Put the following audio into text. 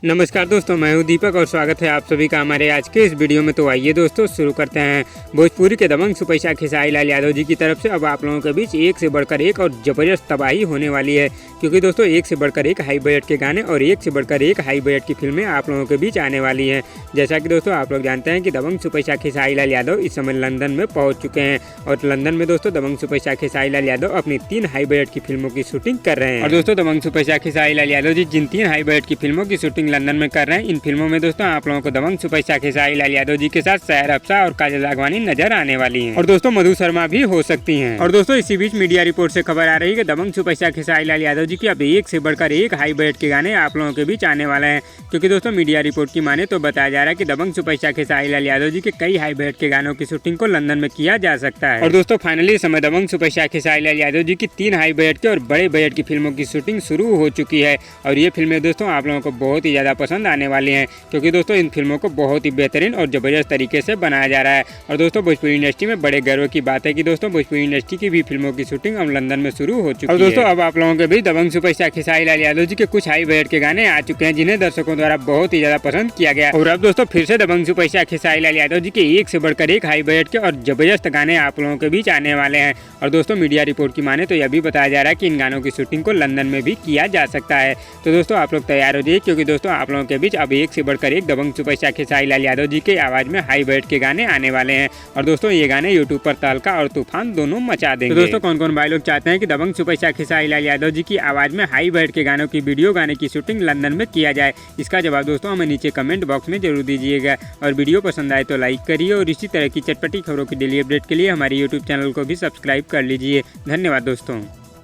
नमस्कार दोस्तों, मैं हूं दीपक और स्वागत है आप सभी का हमारे आज के इस वीडियो में। तो आइए दोस्तों शुरू करते हैं। भोजपुरी के दबंग सुपरस्टार खेसारी लाल यादव जी की तरफ से अब आप लोगों के बीच एक से बढ़कर एक और जबरदस्त तबाही होने वाली है, क्योंकि दोस्तों एक से बढ़कर एक हाई बजट के गाने और एक से बढ़कर एक हाई बजट की फिल्में आप लोगों के बीच आने वाली हैं। जैसा कि दोस्तों आप लोग जानते हैं कि दबंग सुपरस्टार खेसारी लाल यादव इस समय लंदन में पहुंच चुके हैं और लंदन में दोस्तों दबंग सुपरस्टार खेसारी लाल यादव अपनी 3 हाई बजट की फिल्मों की शूटिंग कर रहे हैं। और दोस्तों दबंग सुपरस्टार खेसारी लाल यादव जी जिन 3 हाई बजट की फिल्मों की शूटिंग लंदन में कर रहे हैं, इन फिल्मों में दोस्तों आप लोगों को दबंग सुपरस्टार खेसारी लाल यादव जी के साथ सहर अफसा और काजल राघवानी नजर आने वाली हैं और दोस्तों मधु शर्मा भी हो सकती हैं। और दोस्तों इसी बीच मीडिया रिपोर्ट से खबर आ रही है कि दबंग सुपरस्टार खेसारी लाल यादव जी की अब एक से बढ़कर एक हाई बजट के गाने आप लोगों के बीच आने वाले हैं, क्योंकि दोस्तों मीडिया रिपोर्ट की माने तो बताया जा रहा है कि दबंग सुपरस्टार खेसारी लाल यादव जी के कई हाई बजट के गानों की शूटिंग को लंदन में किया जा सकता है। और दोस्तों फाइनली इस समय दबंग सुपरस्टार खेसारी लाल यादव जी की 3 हाई बजट के और बड़े बजट की फिल्मों की शूटिंग शुरू हो चुकी है और ये फिल्में दोस्तों आप लोगों को बहुत ही ज़्यादा पसंद आने वाली हैं, क्योंकि दोस्तों इन फिल्मों को बहुत ही बेहतरीन और जबरदस्त तरीके से बनाया जा रहा है। और दोस्तों भोजपुरी इंडस्ट्री में बड़े गर्व की बात है कि दोस्तों भोजपुरी इंडस्ट्री की भी फिल्मों की शूटिंग अब लंदन में शुरू हो चुकी है। और दोस्तों अब आप लोगों के बीच दबंग सुपरस्टार खेसारी लाल यादव जी के कुछ हाई बजट के गाने आ चुके हैं, जिन्हें दर्शकों द्वारा बहुत ही ज्यादा पसंद किया गया। और अब दोस्तों फिर से दबंग सुपरस्टार खेसारी लाल यादव जी के एक से बढ़कर एक हाई बजट के और जबरदस्त गाने आप लोगों के बीच आने वाले हैं। और दोस्तों मीडिया रिपोर्ट की माने तो यह भी बताया जा रहा है कि इन गानों की शूटिंग को लंदन में भी किया जा सकता है। तो दोस्तों आप लोग तैयार हो जाइए, क्योंकि दोस्तों आप लोगों के बीच अब एक से बढ़कर एक दबंग सुपरस्टार खेसारी लाल यादव जी के आवाज में हाई बजट के गाने आने वाले हैं। और दोस्तों ये गाने यूट्यूब पर तहलका और तूफान दोनों मचा देंगे। तो दोस्तों कौन कौन भाई लोग चाहते हैं कि दबंग सुपरस्टार खेसारी लाल यादव जी की आवाज में हाई बजट के गानों की वीडियो गाने की शूटिंग लंदन में किया जाए, इसका जवाब दोस्तों हमें नीचे कमेंट बॉक्स में जरूर दीजिएगा। और वीडियो पसंद आए तो लाइक करिए और इसी तरह की चटपटी खबरों की डेली अपडेट के लिए हमारे यूट्यूब चैनल को भी सब्सक्राइब कर लीजिए। धन्यवाद दोस्तों।